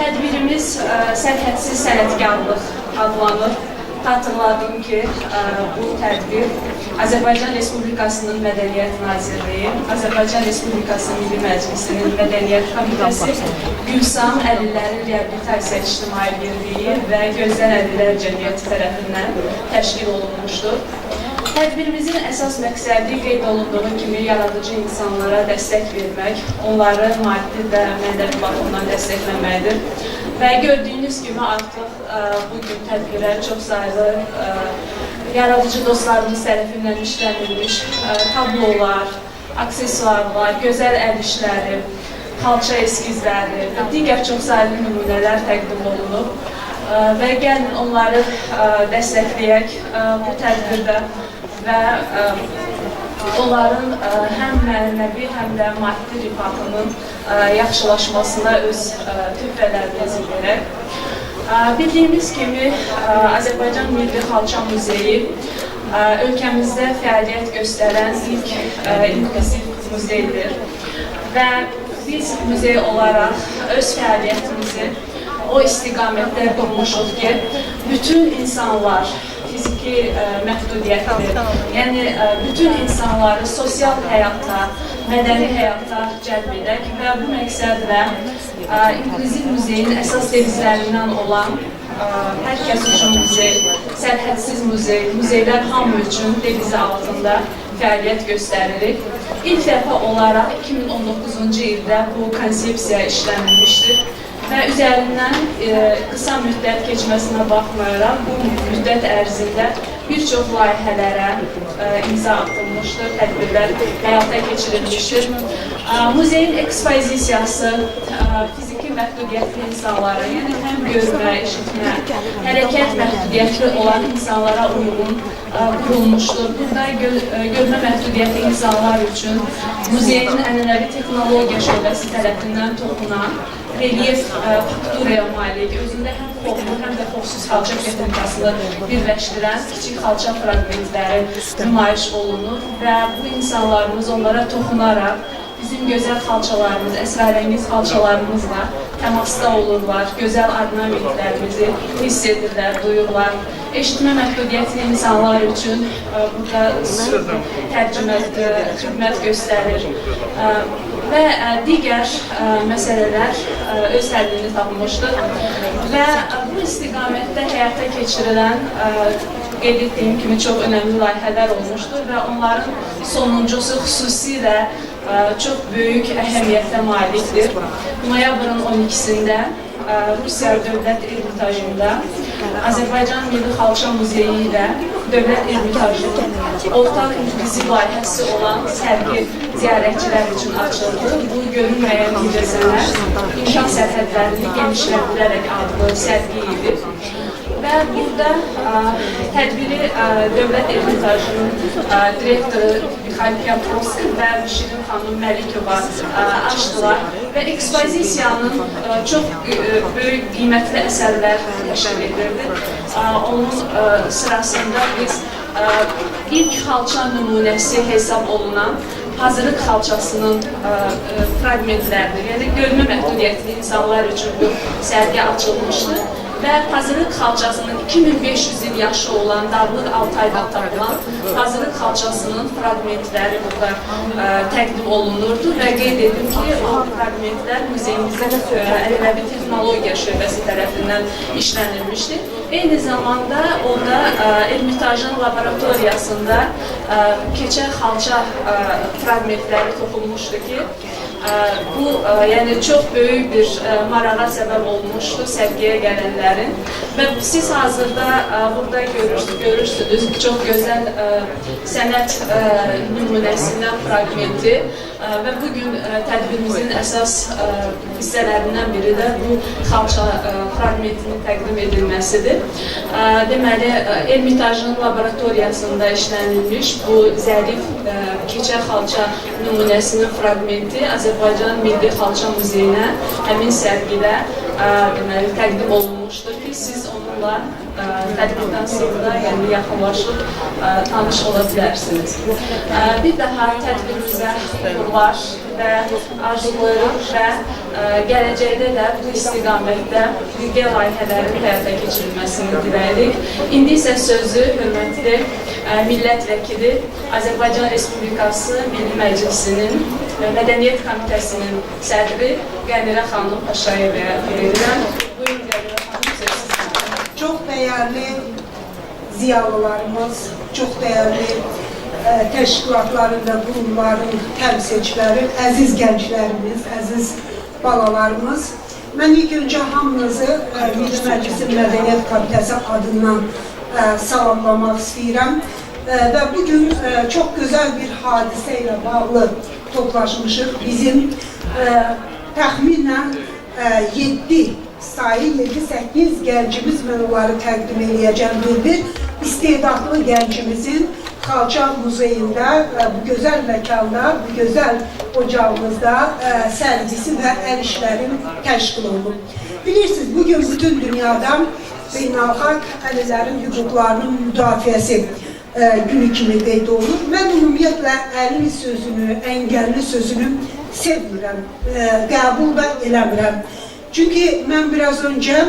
Tədbirimiz Sərhədsiz Sənətkarlıq adlanır. Xatırladım ki, bu tədbir Azərbaycan Respublikasının Mədəniyyət Nazirliyi, Azərbaycan Respublikası Milli Məclisinin Mədəniyyət Komitəsi, Gülsan Əlillərin Reabilitasiya İctimai Birliyi və Gözdən Əlillər Cəmiyyəti tərəfindən təşkil olunmuşdur. Tədbirimizin əsas məqsədi qeyd olunduğu kimi yaradıcı insanlara dəstək vermək, onları maddi və mənəvi baxımdan dəstəkləməkdir. Və gördüyünüz kimi artıq bugün tədbirə çox sayılı yaradıcı dostlarımız tərəfindən işlənilmiş tablolar, aksesuarlar, gözəl əl işləri, xalça eskizləri və digər çox sayılı nümunələr təqdim olunub. Və gəlin onları dəstəkləyək bu tədbirdə və onların həm mənəvi, həm də maddi rifahının yaxşılaşmasına öz töhfələrimizi verək. Bildiyimiz kimi, Azərbaycan Milli Xalça Muzeyi ölkəmizdə fəaliyyət göstərən ilk inklusiv muzeydir və biz muzey olaraq öz fəaliyyətimizi o istiqamətdə qurmuşuq ki, bütün insanlar fiziki məhdudiyyətli, yəni bütün insanları sosial həyata, mədəni həyata cəlb edək və bu məqsədlə İnkluziv muzeyin əsas devizlərindən olan hər kəs üçün muzey, sərhədsiz muzey, muzeylər hamı üçün devizi altında fəaliyyət göstəririk. İlk dəfə olaraq 2019-cu ildə bu konsepsiya işlənilmişdir. Və üzərindən qısa müddət keçməsinə baxmayaraq, bu müddət ərzində bir çox layihələrə imza atılmışdır, tədbirlər həyata keçirilmişdir. Muzeyin ekspozisiyası fiziki məhdudiyyətli insanlara, yəni həm görmə, eşitmə, hərəkət məhdudiyyətli olan insanlara uyğun qurulmuşdur. Burada görmə məhdudiyyətli insanlar üçün muzeyin ənənəvi texnologiya şöbəsi tərəfindən toxunan relyef fakturaya malik, özündə həm xoflu, həm də xofsuz xalça texnikasını birləşdirən kiçik xalça fraqmentləri nümayiş olunur və bu insanlarımız onlara toxunaraq bizim gözəl xalçalarımız, əsrarəngiz xalçalarımızla təmasda olurlar, gözəl ornamentlərimizi hiss edirlər, duyurlar. Eşitmə məhdudiyyətli insanlar üçün burada tərcümə xidmət göstərir və digər məsələlər öz həllini tapmışdır və bu istiqamətdə həyata keçirilən qeyd etdiyim kimi çox önəmli layihələr olmuşdur və onların sonuncusu xüsusilə çox böyük əhəmiyyətə malikdir. Noyabrın 12-sində Rusiya Dövlət Ermitajında Azərbaycan Milli Xalça Muzeyi ilə Dövlət Ermitajı ortaq inkluziv layihəsi olan sərgi ziyarətçilər üçün açıldı. Bu görünməyən incəsənət imkan sərhədlərini genişləndirərək adlı sərgi idi. Və burada tədbiri Dövlət Ermitajının direktoru Mikhail Piyatrovski və Şirin xanım Məlikova açdılar və ekspozisiyanın çox böyük qiymətli əsərlər təşkil edirdi. Onun sırasında biz ilk xalça nümunəsi hesab olunan hazırlıq xalçasının fragmentlərini, yəni görmə məhdudiyyətli insanlar üçün bu sərgi açılmışdı. Və hazırlıq xalçasının 2500 il yaşı olan Dağlıq Altay'da tapılan hazırlıq xalçasının fragmentləri burada təqdim olunurdu və qeyd edim ki, o fragmentlər muzeyimizin ənənəvi texnologiya şöbəsi tərəfindən işlənilmişdir. Eyni zamanda orada Ermitajın laboratoriyasında keçə xalça fragmentləri toxunmuşdu ki, bu yəni çox böyük bir marağa səbəb olmuşdu sərgiyə gələnlərin və siz hazırda burada görürsünüz çox gözəl sənət nümunəsindən fragmenti və bugün tədbirimizin əsas hissələrindən biri də bu xalça fragmentinin təqdim edilməsidir. Deməli, Ermitajın laboratoriyasında işlənilmiş bu zərif keçə xalça nümunəsinin fragmenti Azərbaycan Milli Xalça Muzeyinə həmin sərgidə təqdim olunmuşdur ki, siz onu onlarla tədqiqdən sonra yaxınlaşıb tanış ola bilərsiniz. Bir daha tədqiqimizə uğurlar və arzulayırıq və gələcəkdə də bu istiqamətdə birgə layihələrin həyata keçirilməsini diləyirik. İndi isə sözü hörmətli millət vəkili Azərbaycan Respublikası Milli Məclisinin Mədəniyyət Komitəsinin sədri Qədirə xanım Paşayevəyə verirəm. Buyurun Qədirə xanım, söz sizin. Çox dəyərli ziyalılarımız, çox dəyərli təşkilatların və qurumların təmsilçiləri, əziz gənclərimiz, əziz balalarımız. Mən ilk öncə hamınızı Milli Məclisin Mədəniyyət Komitəsi adından salamlamaq istəyirəm. Və bugün çox gözəl bir hadisə ilə bağlı toplaşmışıq. Bizim təxminən 7-8 gəncimiz, mən onları təqdim edəcəm, bir istedadlı gəncimizin Xalçaq Muzeyində, bu gözəl məkanda, bu gözəl ocağımızda sərgisi və əl işlərin təşkil olunub. Bilirsiniz, bugün bütün dünyada beynəlxalq əlillərin hüquqlarının müdafiəsi günü kimi qeyd olunur. Mən ümumiyyətlə əlil sözünü, əngəlli sözünü sevmirəm, qəbul da eləmirəm. Çünki mən biraz öncə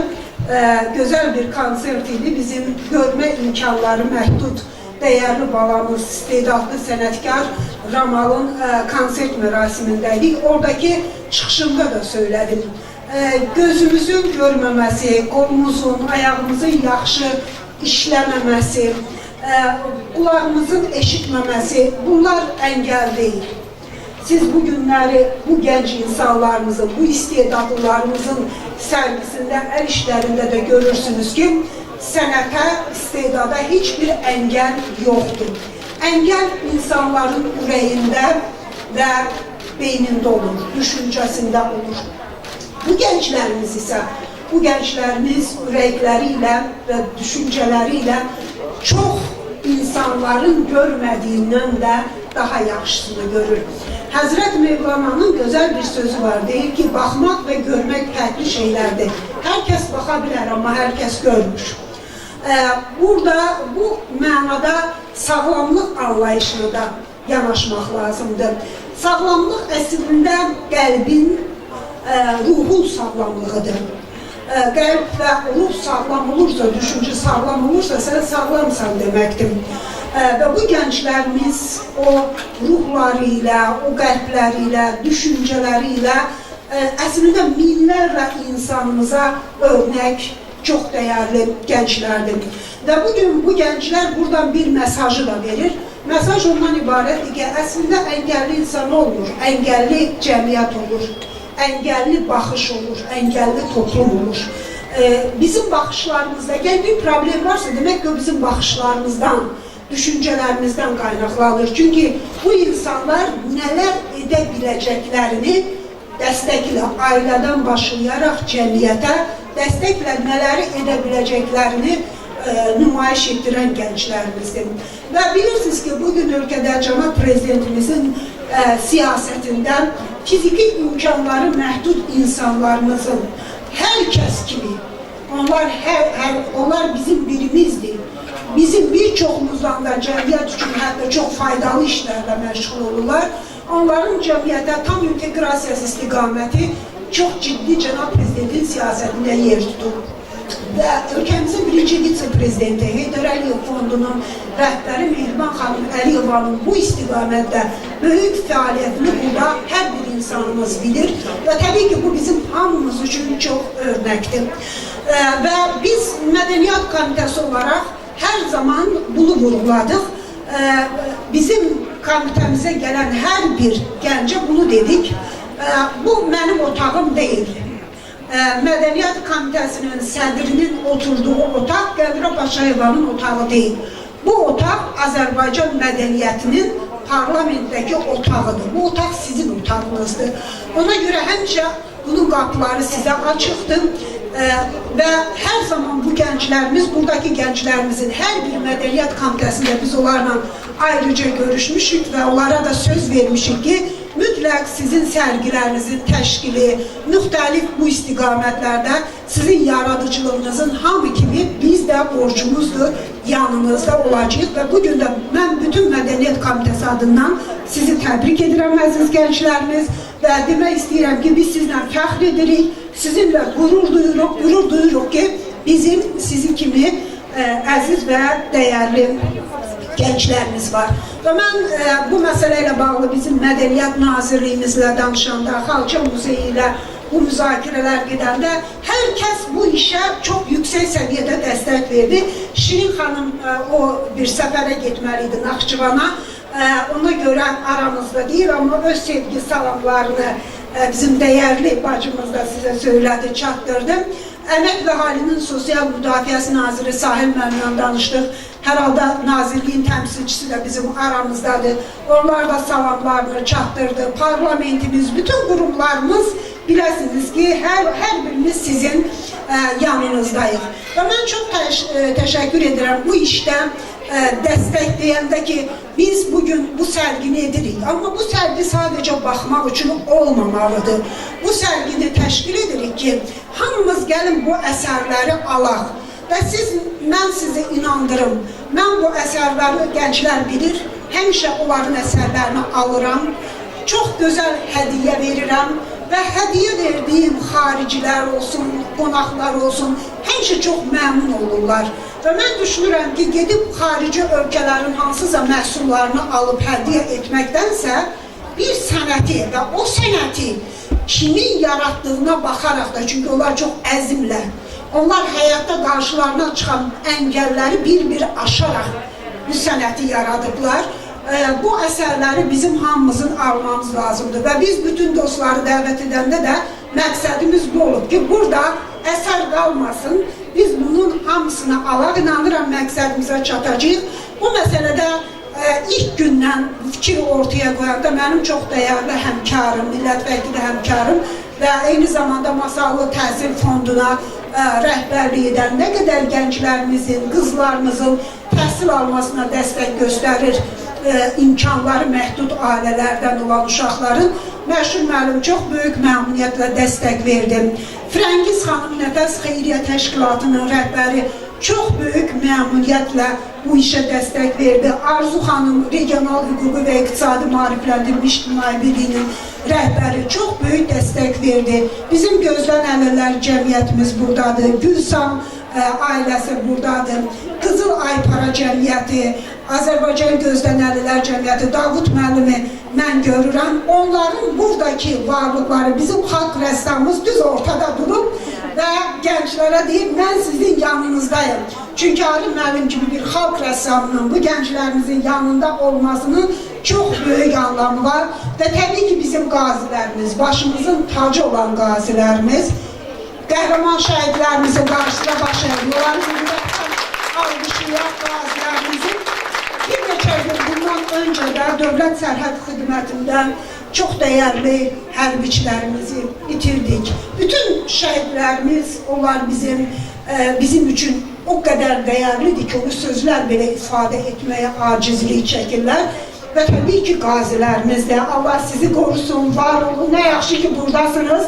gözəl bir konsert idi, bizim görmə imkanları məhdud dəyərli balamız, istedadlı sənətkar Ramalın konsert mərasimindəydik. Oradakı çıxışımda da söylədim. Gözümüzün görməməsi, qolumuzun, ayağımızın yaxşı işləməməsi, qulağımızın eşitməməsi, bunlar əngəl deyil. Siz bu günləri, bu gənc insanlarımızın, bu istedadlılarımızın sərgisində, əl işlərində də görürsünüz ki, sənətə, istedada heç bir əngəl yoxdur. Əngəl insanların ürəyində və beynində olur, düşüncəsində olur. Bu gənclərimiz isə, bu gənclərimiz ürəkləri ilə və düşüncələri ilə çox insanların görmədiyindən də daha yaxşısını görür. Həzrət Mevlana'nın gözəl bir sözü var, deyir ki, baxmaq və görmək fərqli şeylərdir. Hər kəs baxa bilər, amma hər kəs görmür. Burada bu mənada sağlamlıq anlayışına da yanaşmaq lazımdır. Sağlamlıq əslində qəlbin, ruhun sağlamlığıdır. Qəlb və ruh sağlam olursa, düşüncə sağlam olursa, sən sağlamsan deməkdir. Və bu gənclərimiz o ruhları ilə, o qəlbləri ilə, düşüncələri ilə əslində minlərlə insanımıza örnək çox dəyərli gənclərdir. Və bugün bu gənclər buradan bir mesajı da verir. Mesaj ondan ibarətdir ki, əslində əngəlli insan olmur, əngəlli cəmiyyət olur, əngəlli baxış olur, əngəlli toplum olur. Bizim baxışlarımızda gəl bir problem varsa, demək ki, o bizim baxışlarımızdan, düşüncələrimizdən qaynaqlanır. Çünki bu insanlar nələr edə biləcəklərini dəstəklə, ailədən başlayaraq cəmiyyətə, dəstəklə nələri edə biləcəklərini nümayiş etdirən gənclərimizdir. Və bilirsiniz ki, bugün ölkədə cənab prezidentimizin siyasətində fiziki imkanları məhdud insanlarımızın hər kəs kimi, onlar bizim birimizdir. Bizim bir çoxumuzdan da cəmiyyət üçün hətta çox faydalı işlərlə məşğul olurlar. Onların cəmiyyətə tam inteqrasiyası istiqaməti çox ciddi cənab prezidentin siyasətində yer tutur. Və ölkəmizin birinci vitse-prezidenti Heydər Əliyev Fondunun rəhbəri Mehriban xanım Əliyevanın bu istiqamətdə böyük fəaliyyətini burada hər bir insanımız bilir. Və təbii ki, bu bizim hamımız üçün çox örnəkdir. Və biz Mədəniyyət Komitəsi olaraq hər zaman bunu vurğuladıq. Bizim komitəmizə gələn hər bir gəncə bunu dedik. Bu mənim otağım deyil. Mədəniyyət Komitəsinin sədrinin oturduğu otaq Qədirə Paşayevanın otağı deyil. Bu otaq Azərbaycan mədəniyyətinin parlamentdəki otağıdır. Bu otaq sizin otağınızdır. Ona görə həmişə bunun qapıları sizə açıqdır. Və hər zaman bu gənclərimiz, buradakı gənclərimizin hər bir mədəniyyət komitəsində biz onlarla ayrıca görüşmüşük və onlara da söz vermişik ki, mütləq sizin sərgilərinizin təşkili, müxtəlif bu istiqamətlərdə sizin yaradıcılığınızın hamı kimi biz də borcumuzdur, yanınızda olacaq və bugün də mən bütün Mədəniyyət Komitəsi adından sizi təbrik edirəm əziz gənclərimiz və demək istəyirəm ki, biz sizlə fəxr edirik, sizinlə qürur duyuruq ki, bizim sizi kimi əziz və dəyərli gənclərimiz var. Və mən bu məsələ ilə bağlı bizim Mədəniyyət Nazirliyimizlə danışanda, Xalça Muzeyi ilə bu müzakirələr gedəndə hər kəs bu işə çox yüksək səviyyədə dəstək verdi. Şirin xanım o bir səfərə getməli idi Naxçıvana. Ona görə aramızda deyil, amma öz sevgi salamlarını bizim dəyərli bacımız da sizə söylədi, çatdırdım. Əmək və Əhalinin Sosial Müdafiəsi Naziri Sahil müəllimlə danışdıq. Hər halda Nazirliyin təmsilçisi də bizim aramızdadır. Onlar da salamlarını çatdırdı. Parlamentimiz, bütün qurumlarımız biləsiniz ki, hər birimiz sizin yanınızdayıq. Və mən çox təşəkkür edirəm bu işdə dəstəkləyəndə ki, biz bugün bu sərgini edirik. Amma bu sərgi sadəcə baxmaq üçün olmamalıdır. Bu sərgini təşkil edirik ki, hamımız gəlin bu əsərləri alaq. Və mən sizi inandırım, mən bu əsərləri gənclər bilir, həmişə onların əsərlərini alıram, çox gözəl hədiyyə verirəm və hədiyyə verdiyim xaricilər olsun, qonaqlar olsun, həmişə çox məmnun olurlar. Və mən düşünürəm ki, gedib xarici ölkələrin hansısa məhsullarını alıb hədiyyə etməkdənsə, bir sənəti və o sənəti kimin yaratdığına baxaraq da, çünki onlar çox əzimlər, onlar həyatda qarşılarına çıxan əngəlləri bir-bir aşaraq bu sənəti yaradıblar. Bu əsərləri bizim hamımızın almamız lazımdır və biz bütün dostları dəvət edəndə də məqsədimiz bu olub ki, burada əsər qalmasın, biz bunun hamısını alaq, inanıram məqsədimizə çatacaq. Bu məsələdə ilk gündən fikir ortaya qoyanda mənim çox dəyərli həmkarım, millət vəkili həmkarım və eyni zamanda Masallı Təhsil Fonduna rəhbərlik edən nə qədər gənclərimizin, qızlarımızın təhsil almasına dəstək göstərir, imkanları məhdud ailələrdən olan uşaqların məşhur müəllim çox böyük məmnuniyyətlə dəstək verdim. Frəngiz xanım Nəfəs Xeyriyyə Təşkilatının rəhbəri çox böyük məmnuniyyətlə bu işə dəstək verdi. Arzu xanım Regional Hüquqi və İqtisadi Maarifləndirilmiş İctimai Birliyinin rəhbəri çox böyük dəstək verdi. Bizim Gözlənəlilər cəmiyyətimiz buradadır, Gülsam ailəsi buradadır, Qızıl Aypara cəmiyyəti, Azərbaycan Gözlənəlilər cəmiyyəti, Davud müəllimi mən görürəm. Onların buradakı varlıqları, bizim xalq rəssamımız düz ortada durub və gənclərə deyib, mən sizin yanınızdayım. Çünki Ali müəllim kimi bir xalq rəssamının bu gənclərimizin yanında olmasının çox böyük anlamı var və təbii ki, bizim qazilərimiz, başımızın tacı olan qazilərimiz, qəhrəman şəhidlərimizin qarşısında baş əyirlər, alqışlayaq qazilərimizin. Bir neçə gün bundan öncə də Dövlət Sərhəd Xidmətindən çox dəyərli hərbiçilərimizi itirdik. Bütün şəhidlərimiz, onlar bizim üçün o qədər dəyərlidir ki, onu sözlər belə ifadə etməyə acizlik çəkirlər. Və təbii ki, qazilərimiz də Allah sizi qorusun, var olun, nə yaxşı ki, buradasınız.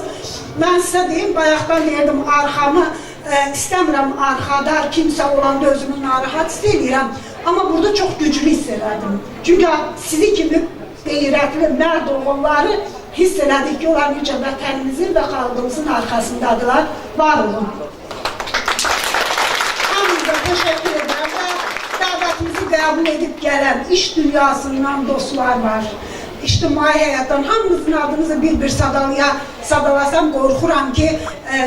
Mən sizə deyim, bayaqdan deyirdim, arxamı istəmirəm, arxada kimsə olanda özümü narahat istəyirəm. Amma burada çox güclü hiss elədim. Çünki sizi kimi qeyrətli, mərd oğulları hiss elədik ki, onlar necə vətənimizin və xalqımızın arxasındadılar. Var olun. Hamınıza təşəkkür edirəm və dəvətimizi qəbul edib gələn iş dünyasından dostlar var. İctimai həyatdan hamınızın adınızı bir-bir sadalasam, qorxuram ki,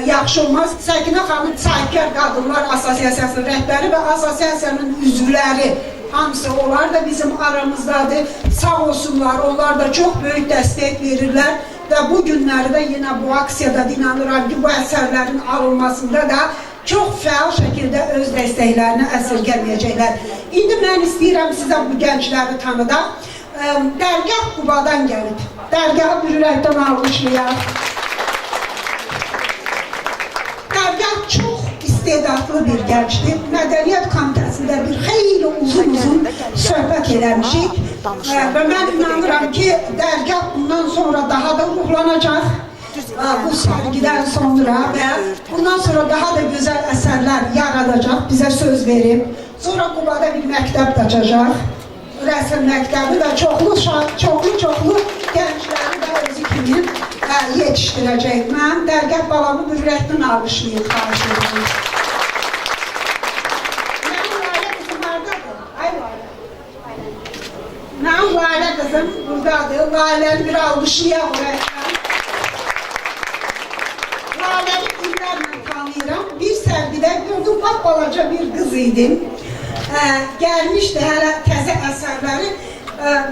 yaxşı olmaz. Səkinə xanım Sahibkar Qadınlar Asosiasiyasının rəhbəri və asosiasiyanın üzvləri, hamısı onlar da bizim aramızdadır. Sağ olsunlar, onlar da çox böyük dəstək verirlər və bu günləri də yenə bu aksiyada inanıram ki, bu əsərlərin alınmasında da çox fəal şəkildə öz dəstəklərini əsirgəməyəcəklər. İndi mən istəyirəm sizə bu gəncləri tanıdaq. Dərgah Qubadan gəlib. Dərgahı bir ürəkdən alqışlayaq. Dərgah çox istedadlı bir gəncdir. Mədəniyyət komitəsində bir xeyli uzun söhbət eləmişik. Və mən inanıram ki, dərgah bundan sonra daha da ruhlanacaq. Bu sergiden sonra və bundan sonra daha da güzel əsərlər yaradacaq, bizə söz verib. Sonra Qubada bir məktəb də açacaq. Rəsm məktəbi və çoxlu gəncləri də özü kimi yetişdirəcək. Mən dərgah balamı ürəkdən alışlayıb, xahiş edirəm. Mənim Lalə qızım haradadır? Ay Lalə. Mənim Lalə qızım buradadır. Laləni bir alışlayaq ürəkdən. Laləni illərlə tanıyıram. Bir sərgidə gördüm, bak balaca bir qız idim. Gelmişti hələ təzə əsərləri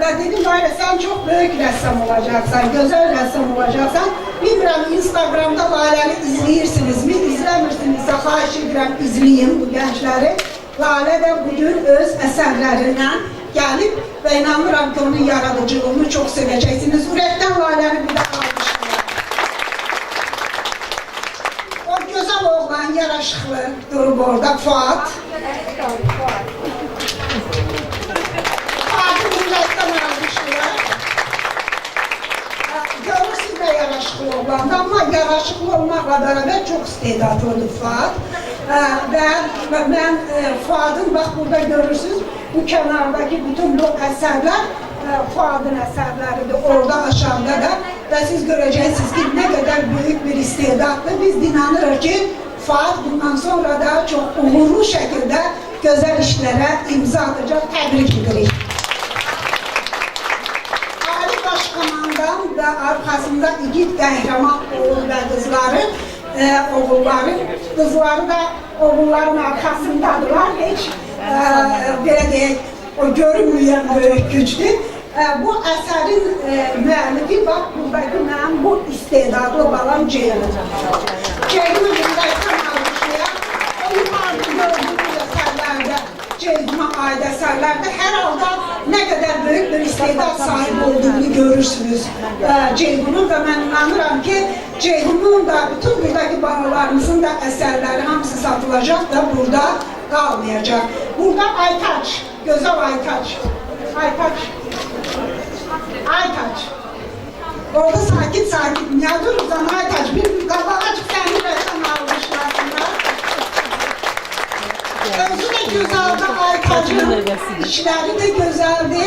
və dedim, Lalə, sən çox böyük rəssam olacaqsan, gözəl rəssam olacaqsan. Bilmirəm, Instagramda Laləni izləyirsinizmi? İzləmirsinizsə, xahiş edirəm, izləyin bu gəncləri. Lalə də bugün öz əsərlərindən gəlib və inanıram ki, onun yaradıcılığını çox sevəcəksiniz. Ürəkdən Laləni bir də almışlar. O gözəl oğlan, yaraşıqlı durub orada, Fuat. Fuat'ı ürəkdən almışlar. Görürsünüz də yaraşıqlı oğlandı, amma yaraşıqlı olmaqla bərabər çox istedadlıdır Fuat. Və mən Fuat'ın, bax burada görürsünüz, bu kənardakı bütün bu əsərlər Fuat'ın əsərləridir, orada aşağıda da. Və siz görəcəksiniz ki, nə qədər böyük bir istedadlı. Biz inanırıq ki, Fuat bundan sonra da çox uğurlu şəkildə gözəl işlərə imza atacaq, təbrik edirik. Ali Başkomandan və arxasında igid qəhrəman oğul və qızları, qızları da oğulların arxasındadılar. Heç, belə deyək, o görünməyən böyük gücdür. Bu əsərin müəllifi, bax, buradakı mənim bu istedadlı balam Ceyhun. Ceyhun'u buradaysan almışlayaq. Onun adı gördüğünüz əsərlərdə, Ceyhun'a aid əsərlərdə hər halda nə qədər böyük bir istedad sahibi olduğunu görürsünüz Ceyhun'un və mən inanıram ki, Ceyhun'un da bütün buradakı balalarımızın da əsərləri hamısı satılacaq da burada qalmayacaq. Burada Aytaç, gözəl Aytaç. Aytaç. Orada sakit, niye durursan Aytaç, bir kabağa açıp seni rəsam almışlarsınlar. Özü de güzeldi Aytaç'ın, işleri de güzeldi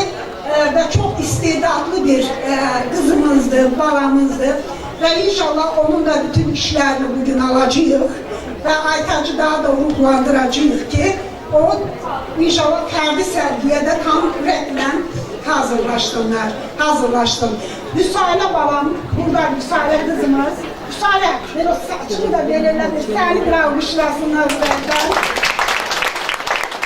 ve çok istedadlı bir kızımızdı, balamızdı. Ve inşallah onun da bütün işlerini bugün alacağıq ve Aytaç'ı daha da ruhlandıracağıq ki, o inşallah fərdi sərgiyə də tam ürəklə hazırlaşdım. Müsalə balam, burada Müsalə qızımız. Müsalə, o saçını da belirlədir, səni bir almışlasınlar ürəkdən.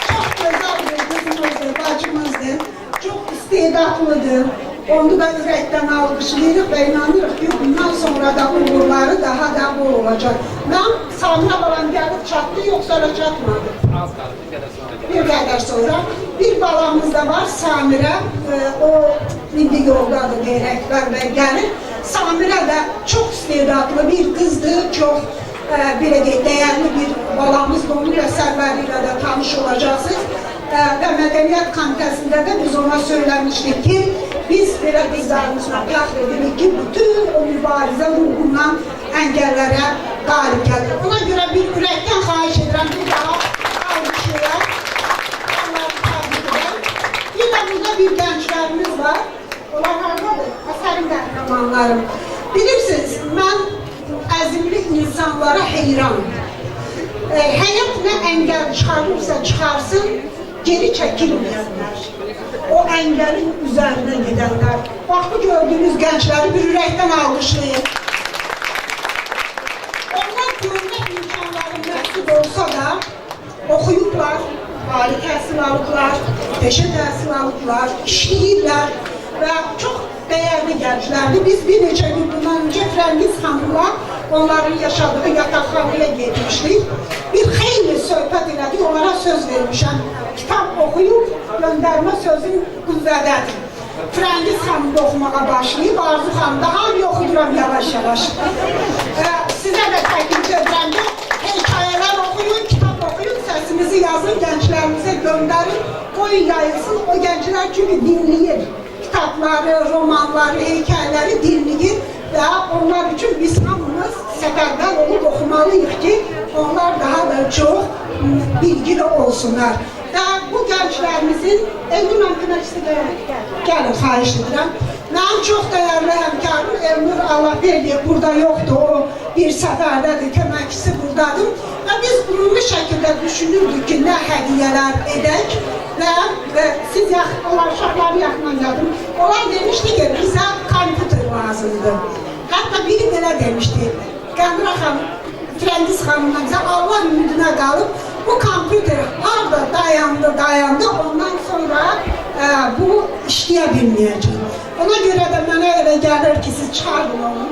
Çox gözəl bir qızımızdır, bacımızdır, çox istedadlıdır. Onu da ürəkdən alqışlayırıq və inanırıq ki, bundan sonra da uğurları daha da bol olacaq. Mən Samira balam gəlib çatdı, yoxsa da çatmadı. Bir qədər sonra. Bir balamız da var, Samira. O indi yoldadır deyərək və gəlir. Samira da çox istedadlı bir qızdır, çox dəyərli bir balamızdır. Onun əsərləri ilə də tanış olacaqsınız. Və Mədəniyyət Komitəsində də biz ona söyləmişdik ki, biz belə qızlarımızla təxr edirik ki, bütün o mübarizə ruhundan əngəllərə qalib gəlir. Ona görə bir ürəkdən xahiş edirəm, bir daha almışlayaq. Onları təbrik edək. Bir də burada bir gənclərimiz var. Onlar haradadır? Əsərin qəhrəmanlarım. Bilirsiniz, mən əzimli insanlara heyranım. Həyat nə əngəl çıxarırsa çıxarsın, geri çəkilməyənlər, o əngəlin üzərinə gedənlər. Bax, bu gördüyünüz gəncləri bir ürəkdən alqışlayın. Onlar görmə imkanları məhdud olsa da, oxuyublar, ali təhsil alıblar, peşə təhsil alıblar, işləyirlər və çox dəyərli gənclərdir. Biz bir neçə gün bundan öncə Fərəniz xanımla onların yaşadığı yataqxanaya getmişdik. Bir xeyli söhbət elədik, onlara söz vermişəm. Kitab oxuyub, göndərmə sözün qüvvədədir. Fərəniz xanım da oxumağa başlayıb, Arzu xanım da hamı oxuduram yavaş-yavaş. Sizə də təklif edirəm ki, hekayələr oxuyun, adresimizi yazın, gençlerimize gönderin. Koyun yayılsın. O gençler çünkü dinleyir. Kitapları, romanları, heykelleri dinleyir. Ve onlar için biz hamımız seferber olup okumalıyız ki onlar daha da çok bilgili olsunlar. Ve bu gençlerimizin Elnur Hankınakisi gelin, xahiş edirəm. Mənim çox dəyərli həmkarım Elnur Allahverdiyev burada yoktu, o bir səfərdədir, köməkçisi buradadır. Və biz ümumi şəkildə düşünürdük ki, nə hədiyyələr edək və siz onlar uşaqları yaxından yadım. Onlar demişdi ki, bizə kompüter lazımdır. Hətta biri belə demişdi, Qəmrə xanım, Frengiz xanımla bizə Allah ümidinə qalıb, bu kompüter harada dayandı, ondan sonra bu işləyə bilməyəcək. Ona görə də mənə elə gəlir ki, siz çıxardın onu.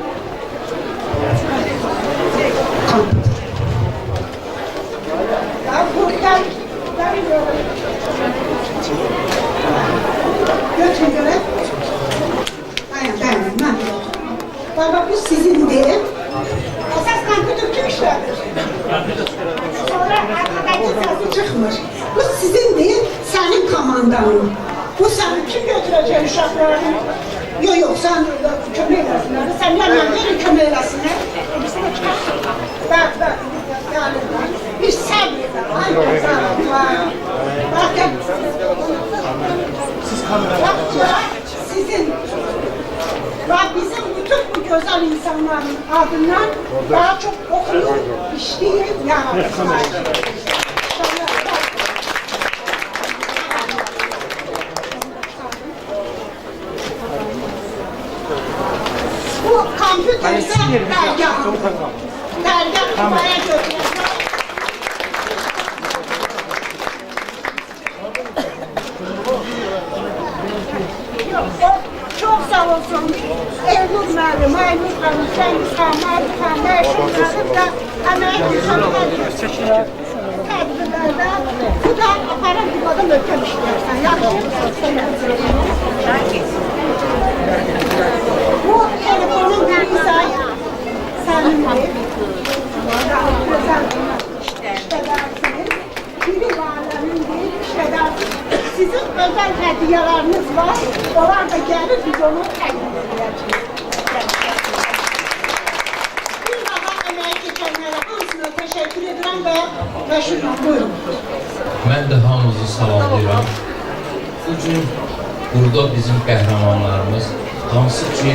Kompüter. Buradan götürün görək. Dayan, mən. Baba, bu sizindir. Əsas kompüter kim işlədir? Sonra arkadakı səsi çıxmır. Bu sizindir, sənin komandanın. Bu səni kim götürəcək uşaqlarını? Yox, sən kömək eləsinlər. Sən yanına verin kömək eləsinlər. Bəli, bir səbr edin. Ay, bakın. Sizin ve bizim bütün bu güzel insanların adından daha çok okuyun, işleyin, yaratın. Bu kompüterse dergahım. Dergahım buraya götürüyorum. Çok sağ olsun. Elnur müəllim, Aynur xanım, Fəngiz xanım, Arif xanım, Məşhurlarım da əmək tədbirlərdə bu da aparan dibada möhkəm işləyərsən. Bu telefonun birisi sənindir. Gözəl işlədərsiniz. Biri ailəmindir, işlədərsiniz. Sizin özel hediyeleriniz var, onlar da gelir, biz onu təqdim edəcəyik. Bir daha əməyə keçənlərə hamısına təşəkkür edirəm və məşhurlar, buyurun. Mən də hamınızı salamlayıram. Bugün burada bizim qəhrəmanlarımız, hansı ki,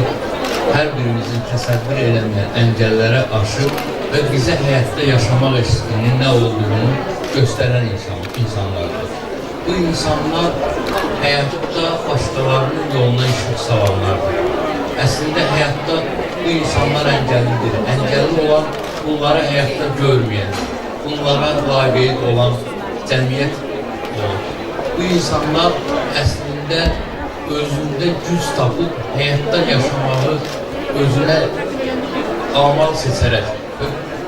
hər birimizin təsəvvür eləməyən əngəllərə aşıb və bizə həyatda yaşamaq eşqinin nə olduğunu göstərən insanlardır. Bu insanlar həyatda başqalarının yoluna işıq salanlardır. Əslində həyatda bu insanlar əngəllidir. Əngəlli olan bunları həyatda görməyən, bunlara laqeyd olan cəmiyyət olur. Bu insanlar əslində özündə güc tapıb həyatda yaşamağı özünə amal seçərək və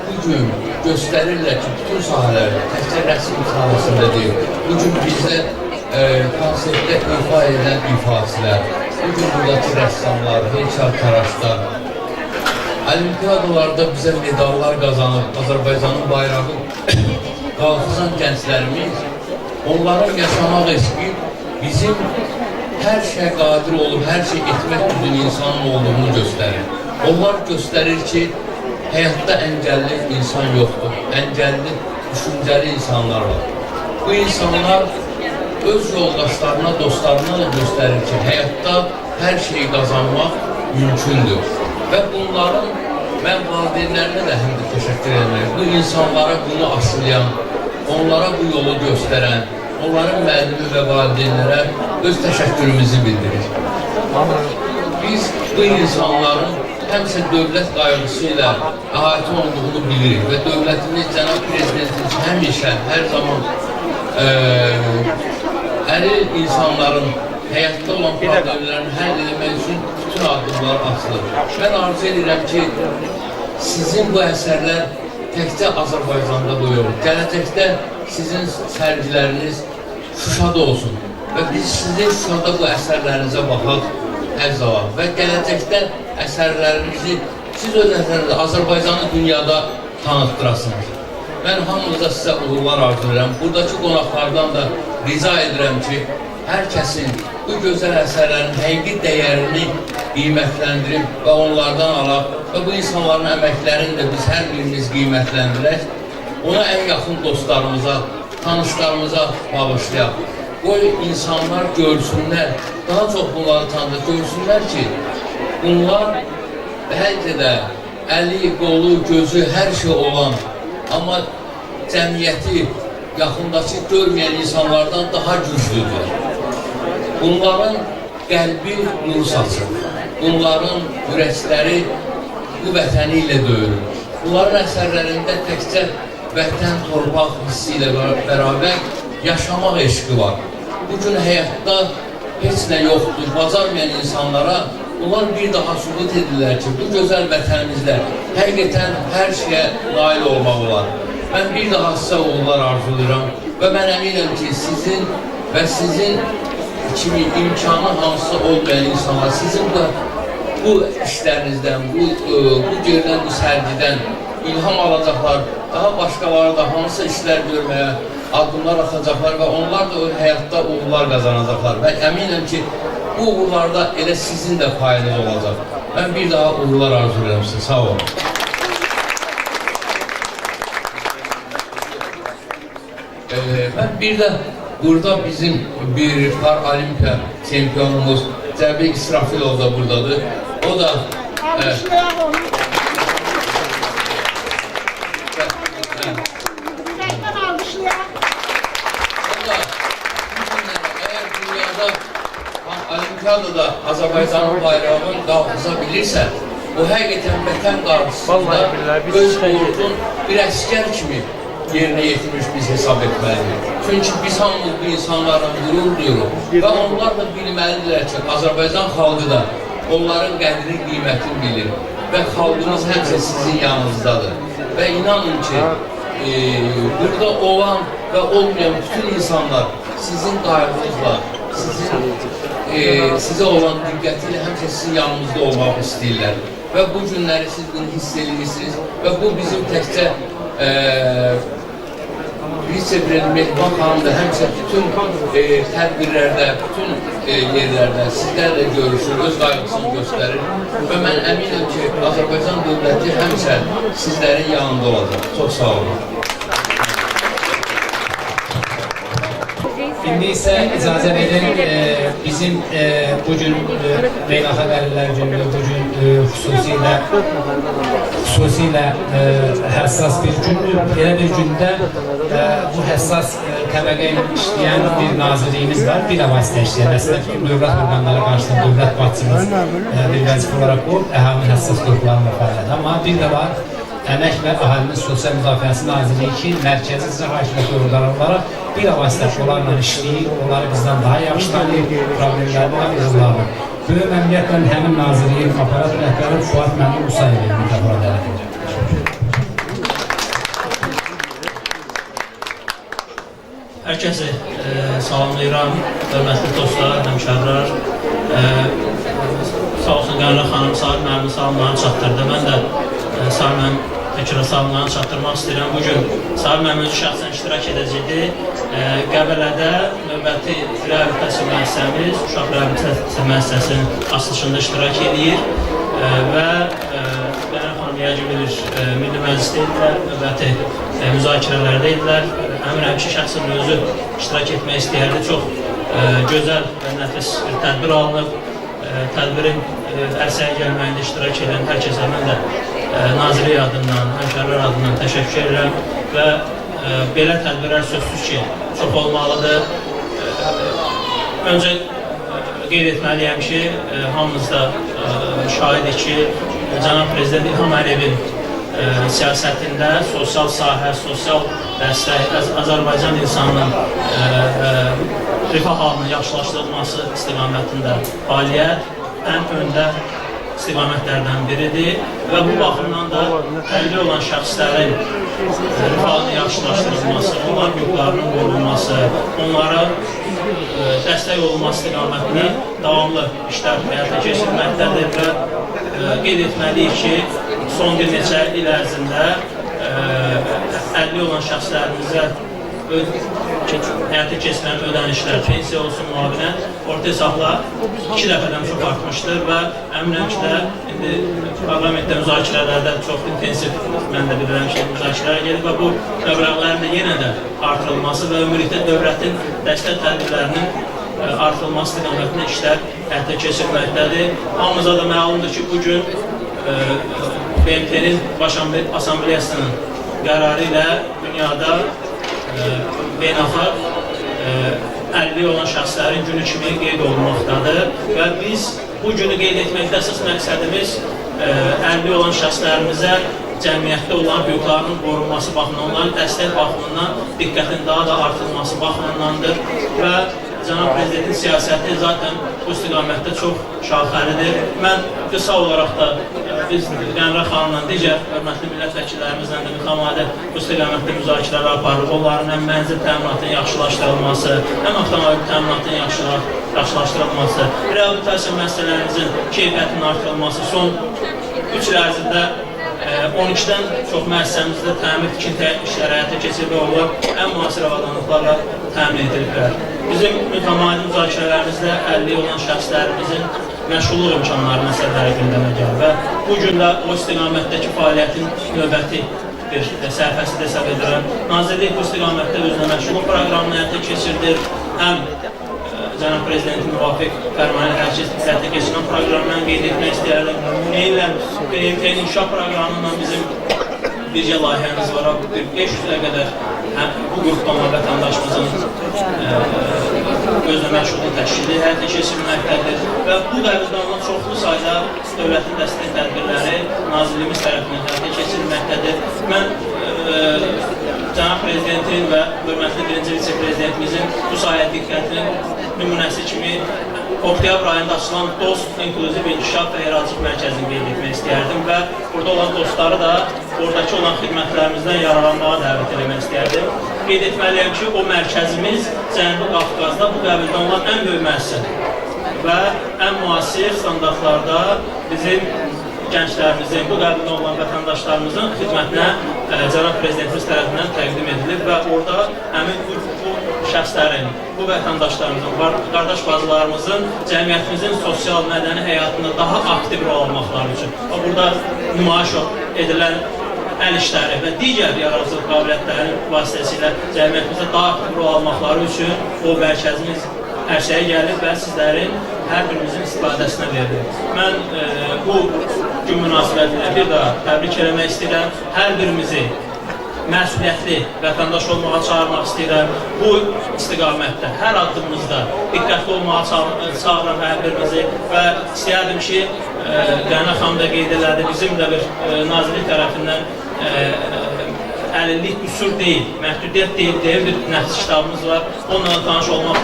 bugün göstərirlər ki, bütün sahələrdə, təkcə rəsm sahəsində deyil, bugün bizdə konsertdə ifa edən ifasilər, bugün buradakı rəssamlar, heykəltaraşlar, olimpiyadalarda bizə medallar qazanıb, Azərbaycanın bayrağı qalxızan gənclərimiz, onların yaşamaq eşqi bizim hər şey qadir olub, hər şey etmək bütün insanın olduğunu göstərir. Onlar göstərir ki, həyatda əngəlli insan yoxdur, əngəlli, düşüncəli insanlar var. Bu insanlar öz yoldaşlarına, dostlarına da göstərir ki, həyatda hər şeyi qazanmaq mümkündür. Və bunların, mən valideynlərinə də həm də təşəkkür etməyim, bu insanlara bunu aşılayan, onlara bu yolu göstərən, onların müəllimi və valideynlərə öz təşəkkürümüzü bildirir. Biz bu insanların həmsə dövlət qayğısı ilə əhatə olduğunu bilirik və dövlətimiz, cənab prezidentimiz həmişə, hər zaman əlil insanların həyatda olan problemlərini həll etmək üçün bütün addımlar atılır. Mən arzu edirəm ki, sizin bu əsərlər təkcə Azərbaycanda da yox, gələcəkdə sizin sərgiləriniz Şuşada olsun və biz sizin Şuşada bu əsərlərinizə baxaq, həzz alaq və gələcəkdə əsərlərinizi siz öz əsərlərdə Azərbaycanı dünyada tanıtdırasınız. mən hamınıza sizə uğurlar arzulayıram. Buradakı qonaqlardan da rica edirəm ki, hər kəsin bu gözəl əsərlərin həqiqi dəyərini qiymətləndirib və onlardan alaq və bu insanların əməklərini də biz hər birimiz qiymətləndirək. Ona ən yaxın dostlarımıza, tanışlarımıza bağışlayaq. Qoy insanlar görsünlər, daha çox bunları tanıdıq, görsünlər ki, bunlar bəlkə də əli, qolu, gözü, hər şey olan, amma cəmiyyəti yaxındakı görməyən insanlardan daha güclüdür. Bunların qəlbi nur saçır, bunların ürəkləri bu vətəni ilə döyülür. Bunların əsərlərində təkcə vətən, torpaq hissi ilə bərabər yaşamaq eşqi var. Bugün həyatda heç nə yoxdur, bacarmayan insanlara onlar bir daha sübut edirlər ki, bu gözəl vətənimizdə həqiqətən hər şeyə nail olmaq olar. Mən bir daha sizə uğurlar arzulayıram və mən əminəm ki, sizin və sizin kimi imkanı hansısa olmayan insanlar, sizin bu işlərinizdən, bu görülən bu sərgidən ilham alacaqlar, daha başqaları da hansı işlər görməyə addımlar atacaqlar və onlar da o həyatda uğurlar qazanacaqlar. Və əminəm ki, bu uğurlarda elə sizin də payınız olacaq. Mən bir daha uğurlar arzulayıram sizə. Sağ olun. Mən bir də burada bizim bir paralimpiya çempionumuz Cəbi İsrafilov da buradadır. O da Olimpiyadada Azərbaycanın bayrağını qalxıza bilirsə, o həqiqətən vətən qarşısında öz uğurun bir əskər kimi yerinə yetirmiş biz hesab etməliyik. Çünki biz hamımız bu insanlarla qürur duyuruq və onlar da bilməlidirlər ki, Azərbaycan xalqı da onların qədrini, qiymətini bilir və xalqımız həmçə sizin yanınızdadır. Və inanın ki, burada olan və olmayan bütün insanlar sizin qayğınızla, sizə olan diqqətilə həmçə sizin yanımızda olmaq istəyirlər. Və bu günləri siz bunu hiss edirsiniz və bu bizim təkcə Vice-Prezident Mehman xanım da həmçə bütün tədbirlərdə, bütün yerlərdə sizlərlə görüşür, öz qayğısını göstərir və mən əminəm ki, Azərbaycan dövləti həmçə sizlərin yanında olacaq. Çox sağ olun. İndi isə icazə verin, bizim bugün Beynəlxalq Əlillər Günü, bugün xüsusilə həssas bir gündür. Belə bir gündə bu həssas təbəqə ilə işləyən bir nazirliyimiz var, bir vasitə işləyən. Əslində bütün dövlət orqanları qarşısında dövlət başçımız bir vəzifə olaraq bu, əhalinin həssas qruplarının fəaliyyəti. Amma bir də var, Əmək və Əhalinin Sosial Müdafiəsi Nazirliyi ki, mərkəzi icra hakimiyyəti orqanı olaraq bir vasitə onlarla işləyir, onları bizdən daha yaxşı tanıyır, problemlərini və uğurlarını. Böyük məmnuniyyətlə həmin nazirliyin aparat rəhbəri Fuad Məmnun Musayevin mikrofona dəvət edir. Hər kəsi salamlayıram, hörmətli dostlar, həmkarlar. Sağ olsun Qənrə xanım, Sahib müəllimin salamlarını çatdırdı. Mən də Sahib müəllim Təkrar salamlarını çatdırmaq istəyirəm. Bugün Sahib müəllim şəxsən iştirak edəcəkdir. Qəbələdə növbəti reabilitasiya müəssisəmiz, uşaq reabilitasiya müəssisəsinin açılışında iştirak edir və Qənrə xanım yəqin bilir, Milli Məclisdə idilər, növbəti müzakirələrdə idilər. Əminəm ki, şəxsin özü iştirak etmək istəyərdi. Çox gözəl və nəfis bir tədbir alınıb. Tədbirin ərsəyə gəlməyində iştirak edən hər kəsə mən də Nazirlik adından, həmkarlar adından təşəkkür edirəm və belə tədbirlər sözsüz ki, çox olmalıdır. Öncə qeyd etməliyəm ki, hamımız da şahidik ki, Cənab Prezident İlham Əliyevin siyasətində sosial sahə, sosial dəstək, Azərbaycan insanının rifah halının yaxşılaşdırılması istiqamətində fəaliyyət ən öndə istiqamətlərdən biridir və bu baxımdan da əldə olan şəxslərin rifahının yaxşılaşdırılması, onların hüquqlarının qorunması, onlara dəstək olunması istiqamətini davamlı işlər həyata keçirməkdədir və qeyd etməliyik ki, son bir neçə il ərzində əlli olan şəxslərimizə həyata keçirilən ödənişlər, pensiya olsun, müavinət, orta hesabla 2 dəfədən çox artmışdır və əminəm ki də indi parlamentdə müzakirələrdə çox intensiv, mən də bilirəm ki, müzakirələr gedir və bu məbləğlərin də yenə də artırılması və ümumilikdə dövlətin dəstək tədbirlərinin artırılması istiqamətində işlər həyata keçirilməkdədir. Hamımıza da məlumdur ki, bugün BMT-nin Baş Assambleyasının qərarı ilə dünyada beynəlxalq əlilliyi olan şəxslərin günü kimi qeyd olunmaqdadır və biz bu günü qeyd etməkdə əsas məqsədimiz əlilliyi olan şəxslərimizə cəmiyyətdə olan hüquqlarının qorunması baxımından, onların dəstək baxımından diqqətin daha da artırılması baxımındandır və Cənab Prezidentin siyasəti zaten bu istiqamətdə çox şaxəlidir. Mən qısa olaraq da biz Qəmrə xanımla, digər hörmətli millət vəkillərimizlə də mütəmadi bu istiqamətdə müzakirələr aparırıq. Onların həm mənzil təminatının yaxşılaşdırılması, həm avtomobil təminatının yaxşılaşdırılması, reabilitasiya məsələlərimizin keyfiyyətinin artırılması, son 3 il ərzində 12-dən çox müəssisəmizdə təmir tikinti işləri həyata keçirilmək olur, ən müasir avadanlıqlarla təmin edilirlər. Bizim mütəmadi müzakirələrimizdə əlilliyi olan şəxslərimizin məşğulluq imkanları məsələləri gündəmə gəlir və bu gün də o istiqamətdəki fəaliyyətin növbəti bir səhifəsi də hesab edirəm. Nazirlik bu istiqamətdə özünə məşğulluq proqramını həyata keçirdir, həm Cənab Prezidentin müvafiq fərmanı həyata keçirilən proqramlarını qeyd etmək istəyərdim. Eynilə BMT-nin inkişaf proqramından bizim bircə layihəmiz var, 500-ə qədər bu qrupdan vətəndaşımızın özünə məşğulluq təşkili həyata keçirilməkdədir və bu qəbuldan olan çoxlu sayda dövlətin dəstək tədbirləri Nazirliyimiz tərəfindən həyata keçirilməkdədir. Mən Cənab Prezidentin və hörmətli birinci vitse-prezidentimizin bu sahəyə diqqətinin nümunəsi kimi oktyabr ayında açılan DOST İnklüziv İnkişaf və Yaradıcılıq Mərkəzini qeyd etmək istəyərdim və burada olan dostları da oradakı olan xidmətlərimizdən yararlanmağa dəvət etmək istəyərdim. Qeyd etməliyəm ki, o mərkəzimiz Cənubi Qafqazda bu qəbildən olan ən böyük müəssisədir və ən müasir standartlarda bizim gənclərimizin, bu qəbildən olan vətəndaşlarımızın xidmətinə Cənab Prezidentimiz tərəfindən təqdim edilir və orada həmin bu şəxslərin, bu vətəndaşlarımızın, qardaş bacılarımızın cəmiyyətimizin sosial mədəni həyatında daha aktiv rol almaqları üçün və burada nümayiş edilən əl işləri və digər yaradıcılıq qabiliyyətlərinin vasitəsilə cəmiyyətimizə daha aktiv rol almaqları üçün o mərkəzimiz ərsəyə gəlir və sizlərin hər birimizin istifadəsinə verilir. Mən bu gün münasibətilə bir daha təbrik eləmək istəyirəm. Hər birimizi məsuliyyətli vətəndaş olmağa çağırmaq istəyirəm. Bu istiqamətdə, hər addımımızda diqqətli olmağa çağıram hər birimizi və istəyərdim ki, Qəmrə xanım da qeyd elədi, bizim də bir nazirlik tərəfindən əlillik qüsur deyil, məhdudiyyət deyil deyə bir nəfis kitabımız var. Onunla tanış olmaq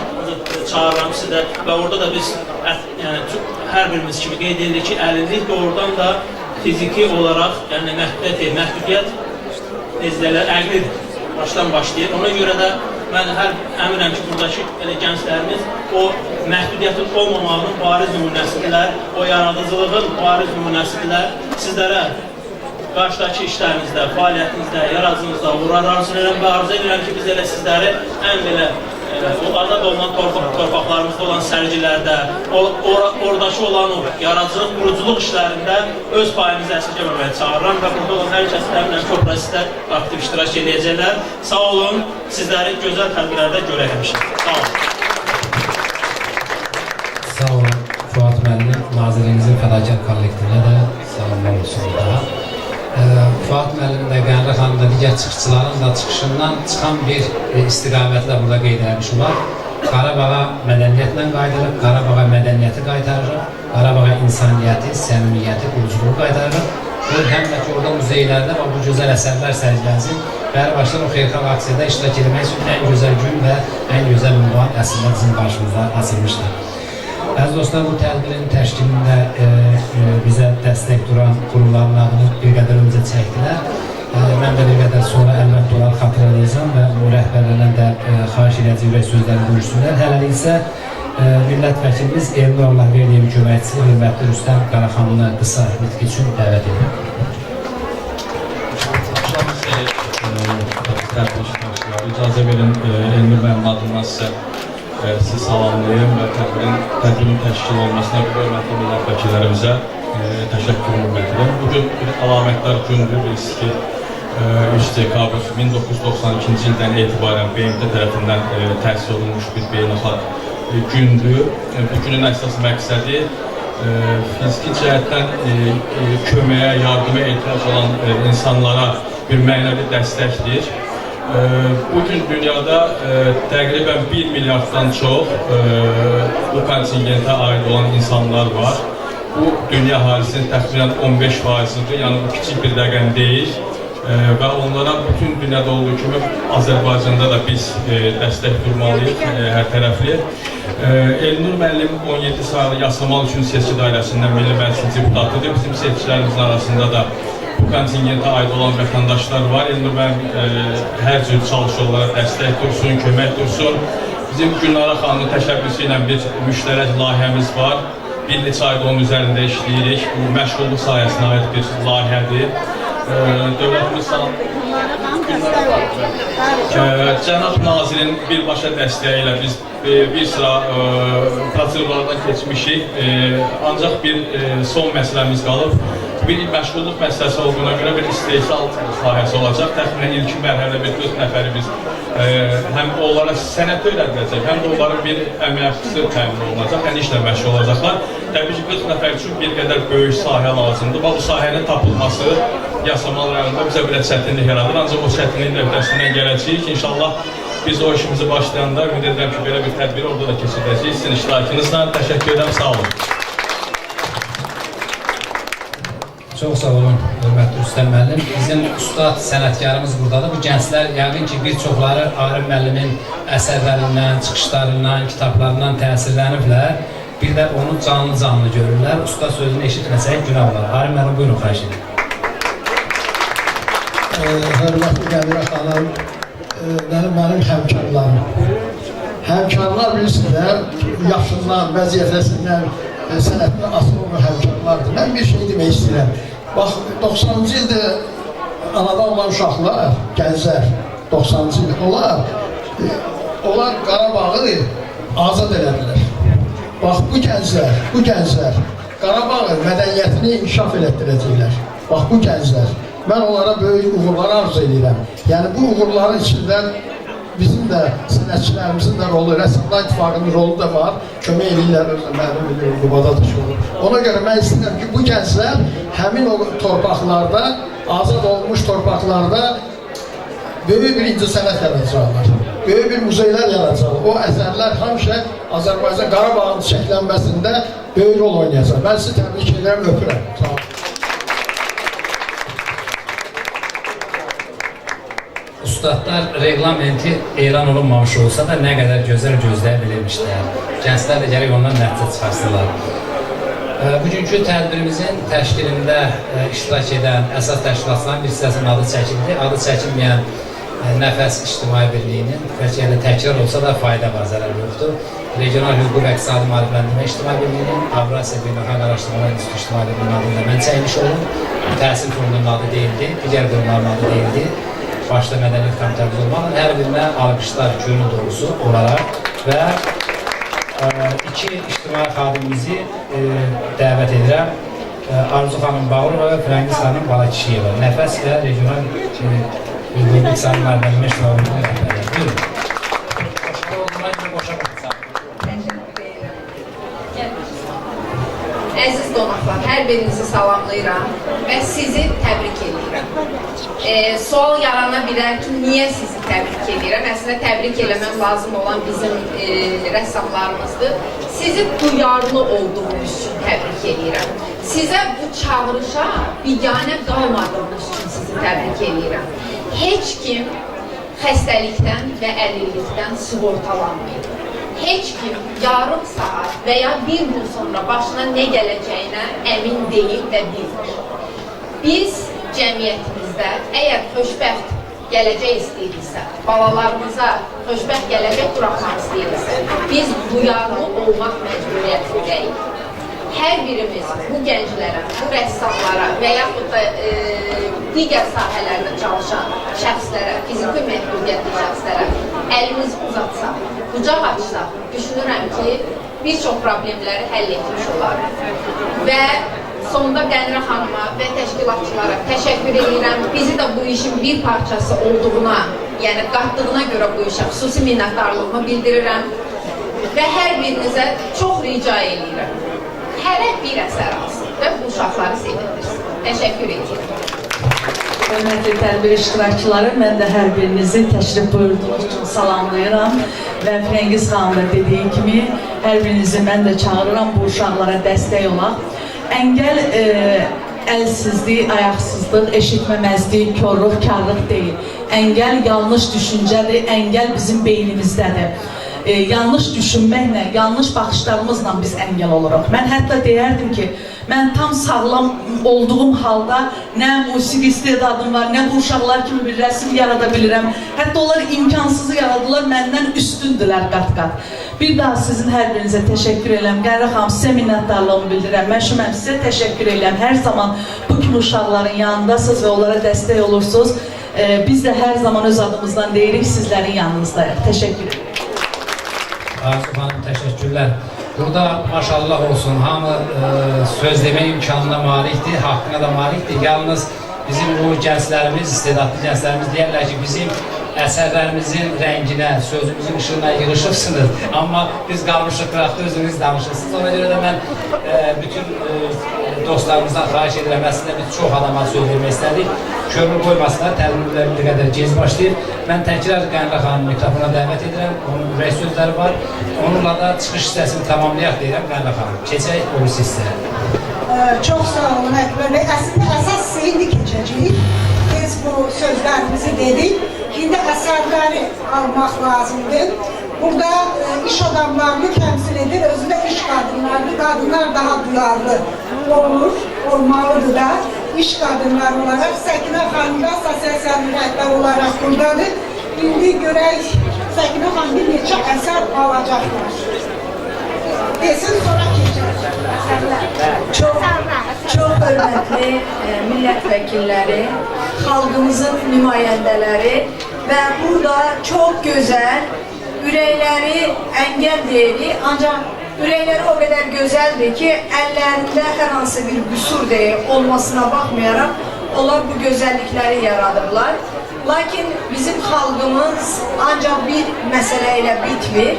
çağırıram sizə və orada da biz hər birimiz kimi qeyd edirik ki, əlillik doğrudan da fiziki olaraq, yəni məhdudiyyət nezlələr əqlidir, başdan başlayır. Ona görə də mən əminəm ki, buradakı gənclərimiz o məhdudiyyətin olmamağının bariz nümunəsidirlər, o yaradıcılığın bariz nümunəsidirlər. Sizlərə qarşıdakı işlərinizdə, fəaliyyətinizdə, yaradıcılığınızda uğurlar arzu edirəm və arzu edirəm ki, biz elə sizləri ən belə azad olunan torpaqlarımızda olan sərgilərdə, oradakı olan o yaradıcılıq, quruculuq işlərində öz payınızı əsirgəməməyə çağırıram və burada olan hər kəslərlə çox aktiv iştirak edəcəklər. Sağ olun, sizləri gözəl tədbirlərdə görək həmişə. Sağ olun. Sağ olun, Fuad müəllim, Nazirimizin fədakar kollektivinə də salamlar olsun daha. Fuad müəllim də, Qəmrə xanım da, digər çıxışçıların da çıxışından çıxan bir istiqamətlə burada qeyd eləmiş olar. Qarabağa mədəniyyətlə qayıdırıq, Qarabağa mədəniyyəti qaytarırıq, Qarabağa insaniyyəti, səmimiyyəti, quruculuğu qaytarırıq. Həm də ki, orada muzeylərdə və bu gözəl əsərlər sərgilənsin. Bəri başdan o xeyirxah aksiyada iştirak etmək üçün ən gözəl gün və ən gözəl ünvan əslində bizim qarşımızda açılmışdır. Əziz dostlar, bu tədbirin təşkilində bizə dəstək duran qurumların adını bir qədər öncə çəkdilər. Mən də bir qədər sonra əlbəttə onları xatırlayacağım və bu rəhbərlərdən də xahiş edəcək ürək sözləri buyursunlar. Hələlik isə millət vəkilimiz Elnur Allahverdiyevin köməkçisi hörmətli Rüstəm Qaraxanını qısa nitq üçün dəvət edir. tədbir iştirakçıları, icazə verin Elnur mənim adımdan sizə sizi salamlayım və tədbirin təşkil olmasına hörmətli millət vəkillərimizə təşəkkürümü bildirim. Bugün bir əlamətdar gündür, bilirsiniz ki, 3 dekabr 1992-ci ildən etibarən BMT tərəfindən təsis olunmuş bir beynəlxalq gündür. Bu günün əsas məqsədi fiziki cəhətdən köməyə, yardıma ehtiyac olan insanlara bir mənəvi dəstəkdir. Bugün dünyada təqribən 1 milyarddan çox bu kontingentə aid olan insanlar var. Bu dünya əhalisinin təxminən 15%-dir, yəni bu kiçik bir rəqəm deyil və onlara bütün dünyada olduğu kimi Azərbaycanda da biz dəstək durmalıyıq hər tərəfli. Elnur müəllim 17 saylı Yasamal üçün seçki dairəsindən Milli Məclisin deputatıdır. Bizim seçkilərimizin arasında da bu kontingentə aid olan vətəndaşlar var. Elnur müəllim hər cür çalışırlar, dəstək dursun, kömək dursun. Bizim Gülnara xanımın təşəbbüsü ilə bir müştərək layihəmiz var. Bir neçə ayda onun üzərində işləyirik. Bu məşğulluq sayəsinə aid bir layihədir. Dövlətimiz Cənab Nazirin birbaşa dəstəyi ilə biz bir sıra prosedurlardan keçmişik. Ancaq bir son məsələmiz qalıb. Bir məşğulluq məsələsi olduğuna görə bir istehsal sahəsi olacaq. Təxminən ilkin mərhələdə bir 4 nəfəri biz həm onlara sənət öyrədiləcək, həm də onların bir əməliyyatçısı təmin olunacaq, yəni işlə məşğul olacaqlar. Təbii ki, 40 nəfər üçün bir qədər böyük sahə lazımdır. Bu sahənin tapılması Yasamal rayonunda bizə belə çətinlik yaradır. Ancaq o çətinliyin öhdəsindən gələcəyik. İnşallah biz o işimizi başlayanda ümid edirəm ki, belə bir tədbiri orada da keçirdəcəyik. Sizin iştirakınızla təşəkkür edirəm, sağ olun. Çox sağ olun, hörmətli Rüstəm müəllim. Bizim ustad sənətkarımız buradadır. Bu gənclər yəqin ki, bir çoxları Arif müəllimin əsərlərindən, çıxışlarından, kitablarından təsirləniblər. Bir də onu canlı görürlər. Usta sözünü eşitməsək günah olar. Arif müəllim, buyurun, xahiş edir. Hörmətli Qədirə xanım, mənim həmkarlarım. Həmkarlar bilirsiniz, yaşından, vəziyyətəsindən, sənətlə asılı olan həmkarlardır. Mən bir şey demək istəyirəm. Bax, 90-cı ildə anadan olan uşaqlar, gənclər, 90-cı ildə, onlar Qarabağı azad elədilər. Bax, bu gənclər Qarabağı mədəniyyətini inkişaf elətdirəcəklər. Bax, bu gənclər. Mən onlara böyük uğurlar arzu edirəm. Yəni, bu uğurların içindən bizim də sənətçilərimizin də rolu, Rəssamlar İttifaqının rolu da var. Kömək edirlər, mənim Qubada da şey olur. Ona görə mən istəyirəm ki, bu gənclər həmin o torpaqlarda, azad olmuş torpaqlarda böyük bir incəsənət yaradacaqlar. Böyük bir muzeylər yaradacaqlar. O əsərlər həmişə Azərbaycan Qarabağın çiçəklənməsində böyük rol oynayacaq. Mən sizi təbrik edirəm, öpürəm. Sağ olun. Ustadlar reglamenti elan olunmamış olsa da nə qədər gözəl gözləyə bilirmişlər. Gənclər də gərək ondan nəticə çıxarsınlar. Bugünkü tədbirimizin təşkilində iştirak edən əsas təşkilatçıların bir hissəsinin adı çəkildi. Adı çəkilməyən Nəfəs İctimai Birliyinin, bəlkə də təkrar olsa da fayda var, zərər yoxdur. Regional Hüquq və İqtisadi Maarifləndirmə İctimai Birliyinin, Avrasiya Beynəlxalq Araşdırmalar İnstitutu İctimai Birliyinin adında mən çəkiliş olub. Təhsil fondunun adı deyildi, digər qurumların adı deyildi. Başda mədəniyyət komitəmiz olmalı, hər birinə alqışlar könül doğrusu olaraq və iki ictimai xadimimizi dəvət edirəm. Arzu xanım Bağırova və Firəngiz xanım Balakişiyeva, Nəfəs və Regional Hüquq İqtisadi Maarifləndirmə İctimai Birliyinin rəhbərləri. Buyurun. Əziz qonaqlar, hər birinizi salamlayıram və sizi təbrik edirəm. Sual yarana bilər ki, niyə sizi təbrik edirəm? Əslində, təbrik eləməm lazım olan bizim rəssamlarımızdır. Sizi duyarlı olduğunuz üçün təbrik edirəm. Sizə bu çağırışa biganə qalmadığınız üçün sizi təbrik edirəm. Heç kim xəstəlikdən və əlillikdən sığortalanmayıb. Heç kim yarım saat və ya bir gün sonra başına nə gələcəyinə əmin deyil və bilmir. Biz cəmiyyətimizdə əgər xoşbəxt gələcək istəyiriksə, balalarımıza xoşbəxt gələcək buraxmaq istəyiriksə, biz duyarlı olmaq məcburiyyətindəyik. hər birimiz bu gənclərə, bu rəssamlara və yaxud da digər sahələrdə çalışan şəxslərə, fiziki məhdudiyyətli şəxslərə əlimizi uzatsaq, qucaq açsaq, düşünürəm ki, bir çox problemləri həll etmiş olarıq. Və sonda Qənirə xanıma və təşkilatçılara təşəkkür edirəm. Bizi də bu işin bir parçası olduğuna, yəni qatdığına görə bu işə xüsusi minnətdarlığımı bildirirəm. Və hər birinizə çox rica edirəm. Hərə bir əsər alsın və bu uşaqları sevindirsin. Təşəkkür edirəm. Hörmətli tədbir iştirakçıları, mən də hər birinizi təşrif buyurduğunuz üçün salamlayıram və Fəngiz xanım da dediyi kimi hər birinizi mən də çağırıram bu uşaqlara dəstək olaq. Əngəl əlsizlik, ayaqsızlıq, eşitməməzlik, körlük, karlıq deyil. Əngəl yanlış düşüncədir, əngəl bizim beynimizdədir. Yanlış düşünməklə, yanlış baxışlarımızla biz əngəl oluruq. Mən hətta deyərdim ki, mən tam sağlam olduğum halda nə musiqi istedadım var, nə bu uşaqlar kimi bir rəsm yarada bilirəm. Hətta onlar imkansızı yaradılar, məndən üstündülər qat-qat. Bir daha sizin hər birinizə təşəkkür edirəm. Qənirə xanım, sizə minnətdarlığımı bildirirəm. Mən sizə təşəkkür edirəm. Hər zaman bu kimi uşaqların yanındasınız və onlara dəstək olursunuz. Biz də hər zaman öz adımızdan deyirik, sizlərin yanınızdayıq. Təşəkkür edirəm. Arzu xanım, təşəkkürlər. Burada maşallah olsun, hamı söz demək imkanına malikdir, haqqına da malikdir. Yalnız bizim bu gənclərimiz, istedadlı gənclərimiz deyərlər ki, bizim əsərlərimizin rənginə, sözümüzün ışığına yığışıbsınız. Amma biz qalmışıq qıraqda, özünüz danışırsınız. Ona görə də mən bütün dostlarımızdan xahiş edirəm. Əslində biz çox adama söz vermək istədik. Körmür qoymasınlar, təlimlər bir qədər gec başlayır. Mən təkrar Qənirə xanım mikrofona dəvət edirəm. Onun ürək sözləri var. Onunla da çıxış hissəsini tamamlayaq deyirəm Qənirə xanım. Keçək o hissəyə. Çox sağ olun Əkbər bəy. Əslində əsas indi keçəcəyik. Biz bu sözlərimizi dedik. İndi əsərləri almaq lazımdır. Burada iş adamlarını təmsil edir, özündə iş qadınlarını. Qadınlar daha duyarlı olur, olmalıdır da. İş qadınları olaraq Səkinə xanım da sosial rəhbər olaraq buradadır. İndi görək Səkinə xanım bir neçə əsər alacaqlar. Desin, sonra keçəcək. Çox hörmətli millət vəkilləri, xalqımızın nümayəndələri və burada çox gözəl, ürəkləri əngəl deyilik, ancaq ürəkləri o qədər gözəldir ki, əllərində hər hansı bir qüsur olmasına baxmayaraq, onlar bu gözəllikləri yaradıblar. Lakin bizim xalqımız ancaq bir məsələ ilə bitmir,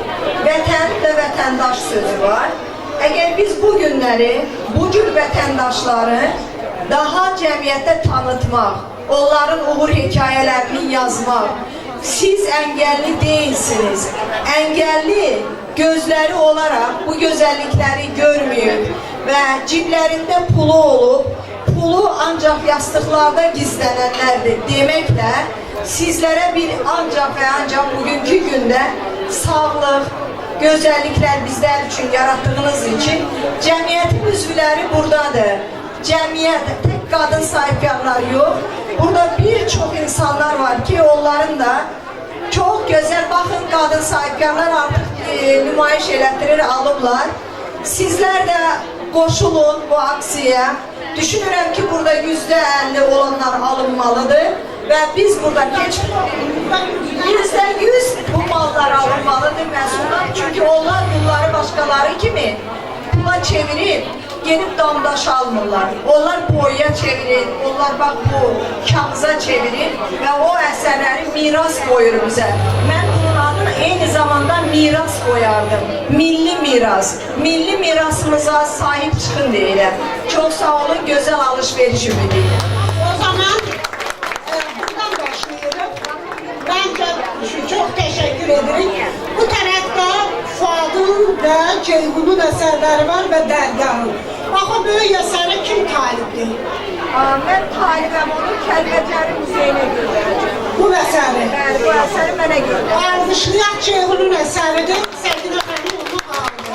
vətən və vətəndaş sözü var. Əgər biz bu günləri, bu cür vətəndaşları daha cəmiyyətə tanıtmaq, onların uğur hekayələrini yazmaq, siz əngəlli deyilsiniz, əngəlli gözləri olaraq bu gözəllikləri görməyib və ciblərində pulu olub, pulu ancaq yastıqlarda gizlənənlərdir deməklə sizlərə bir ancaq və ancaq bugünkü gündə sağlıq, gözəlliklər bizlər üçün yaratdığınız üçün cəmiyyətin üzvləri buradadır. Cəmiyyət, tək qadın sahibkarlar yox, burada bir çox insanlar var ki, onların da çox gözəl, baxın qadın sahibkarlar artıq nümayiş elətdirir, alıblar. Sizlər də qoşulun bu aksiyaya. Düşünürəm ki, burada %50 olanlar alınmalıdır və biz burada %100 bu mallar alınmalıdır məhsuldan. Çünki onlar bunları başqaları kimi pula çevirib, gelib damdaş almırlar. Onlar boya çevirir, onlar bax bu kağıza çevirir və o əsərləri miras qoyur bizə. Mən bunun adını eyni zamanda miras qoyardım. Milli miras. Milli mirasımıza sahib çıxın deyirəm. Çox sağ olun, gözəl alışveriş ümidi. O zaman buradan başlayırıq. Məncə çox təşəkkür edirik. Bu tərəfdə Fuadın və Ceyhunun əsərləri var və Dərya'nın. Bax, o böyük əsəri kim talibdir? Mən talibəm, onu Kəlbəcəri Muzeyinə göndərəcəm. Bu əsəri? Bəli, bu əsəri mənə göndərəcəm. Alqışlayaq Ceyhunun əsəridir. Səkinə xanım onu aldı.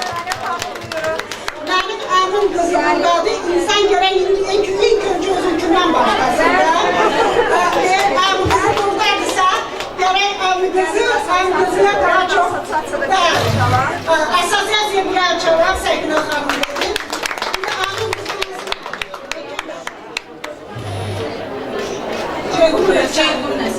Mənim əmin qızım buradadır. İnsan görək ilk öncə özünkindən başlasın da. Əmin qızı buradadırsa, görək əmin qızına daha çox əsas yazıya bir əl çalaq Səkinə xanım dedi.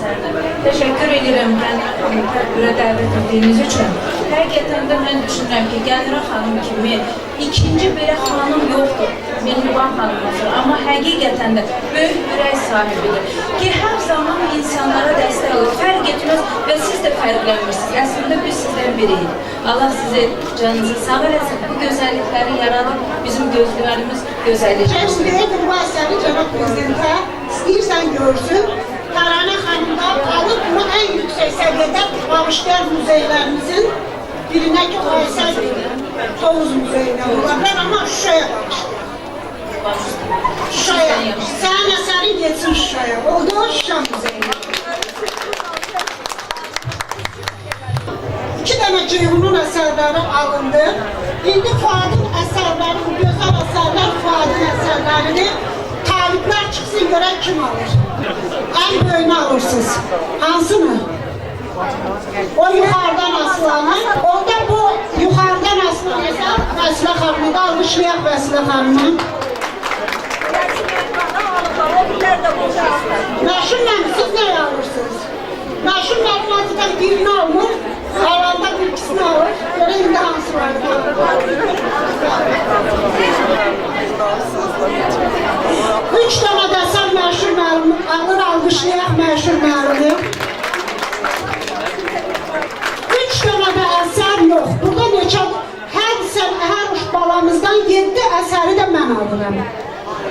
əsərdir. Təşəkkür edirəm tədbirə dəvət etdiyiniz üçün. Həqiqətən də mən düşünürəm ki, Gəlirə xanım kimi ikinci belə xanım yoxdur. Mehriban xanımdır, amma həqiqətən də böyük ürək sahibidir ki, hər zaman insanlara dəstək olur, fərq etməz və siz də fərqlənmirsiniz. Əslində biz sizdən biriyik. Allah sizi canınızı sağ eləsin, bu gözəllikləri yaradıb bizim gözlərimiz gözəlləşmişdir. Mən deyirdim bu əsəri cənab prezidentə istəyirsən görsün. Taranə xanımda alıb bunu ən yüksək səviyyədə bağışlayan muzeylərimizin birinə ki, o əsər Tovuz muzeyinə olabilir, amma Şuşaya bağışlayın. Şuşaya. Sənin əsərin geçsin Şuşaya. Oldu o Şuşa muzeyinə. 2 dənə Ceyhunun əsərləri alındı. İndi Fuadın əsərləri, bu gözəl əsərlər Fuadın əsərlərini taliplər çıxsın görək kim alır. En böyüğünü alırsınız. Hansını? O yukarıdan aslanır. Orada bu yukarıdan aslanırsa Vəsilə xanımı da almışlayaq Vəsilə xanımı. Məşhur mənim, siz ne alırsınız? Məşhur mənim azıdan birini alır, alanda bir ikisini alır. Göre indi hansı var? 3 tane desem məşhur mənim, alır almışlayaq məşhur məlimi. 3 tane de əsər yox. Burada neçə, hər üç balamızdan 7 əsəri də mən alıram.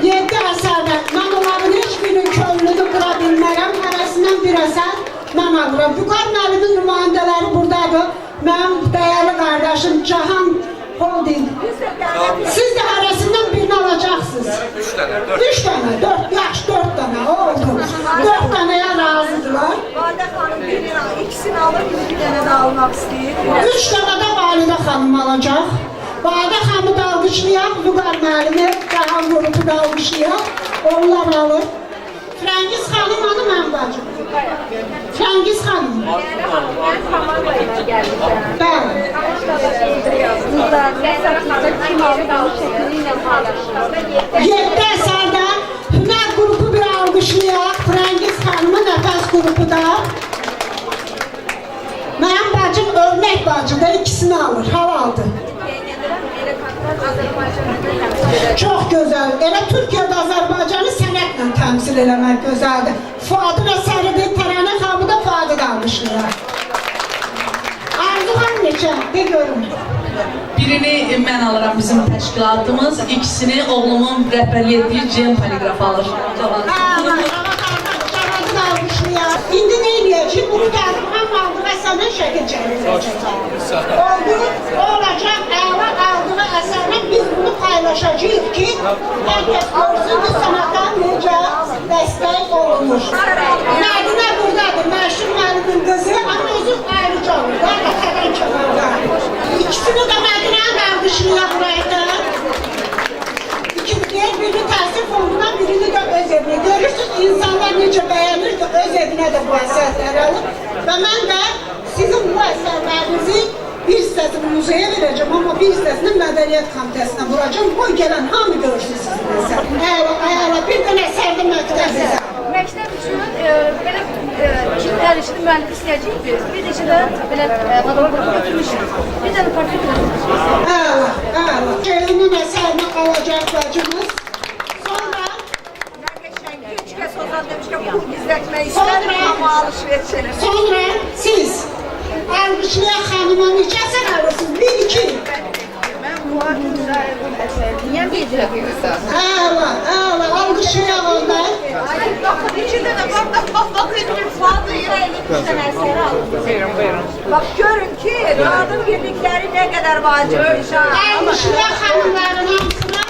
7 əsərdə mən onların heç birinin könlünü qıra bilmərəm. Hərəsindən bir əsər mən alıram. Vüqar müəllimin nümayəndələri buradadır. Mənim dəyərli qardaşım Cahan Holding. Siz də hərəsindən birini alacaqsınız. 3 tane, 4, yaxşı 4 tane oldu. 4 taneye razıdırlar. Valide xanım ikisini alır, bir dənə də almaq istəyir. 3 tane de Valide xanım alacaq. Valide xanımı da almışlayaq, Vüqar müəllimi, Cahan grubu da almışlayaq. Onlar alır. Frəngiz xanım hanım mənim bacım? Frəngiz xanım. Bəli. 7 əsərdə Hünər qrupu bir almışlayaq, Frəngiz xanımı Nəfəs qrupu da. Mənim bacım örnek bacıda ikisini alır, halaldır. Çok güzel. Elə Türkiye'de Azərbaycanı sənətlə təmsil eləmək gözəldir. Fuadın əsəridir, Təranə xanımı da Fuadı da almışlar. Arzular neçə? De görün. Birini mən alıram bizim təşkilatımız, ikisini oğlumun rəhbərlik etdiyi Cem Poligraf alır. Cavazı da almışlar. İndi ne eləyəcək? Bunu gəldim, həm aldığı əsərdən şəkil çəkiləcək. Oldu, o olacaq, əla aldığı əsərlə biz bunu paylaşacağıq ki, herkes görsün ki, sənətə necə dəstək olunur. Mədinə buradadır, məşhur müəllimin qızı, amma özü ayrıca olur, da ətədən kənarda. İkisini də Mədinəyə almışlar burayda. Birini təhsil fondundan, birini də öz evinə. Görürsünüz, insanlar necə bəyənir ki, öz evinə də bu əsərləri alır. Və mən də sizin bu əsərlərinizi bir hissəsini muzeyə verəcəm, amma bir hissəsini Mədəniyyət Komitəsinə vuracam. Qoy gələn hamı görsün sizin əsər. Əla, bir dənə əsərdə məktəb bizə. Məktəb üçün belə dərişli müəllif istəyəcəyik biz. Bir neçə də belə adam qrupu götürmüşük. Bir dənə portret götürmüşük. Əla. Ceyhunun əsərini alacaq bacımız. Sonra Üç kez Ozan demiş ki, pul gizletmeyi istedim ama alışveriş edelim. Sonra siz almışlayaq xanıma neçə əsər alırsınız? 1-2. Ben bu arada niye bir yapıyorsun? Əla, almışlayaq ondan. Bakın iki tane bak ettim fazla yere 53 tane eseri aldım. Bak görün ki kadın birlikleri ne kadar vacip. Almışlayaq xanımların hamısına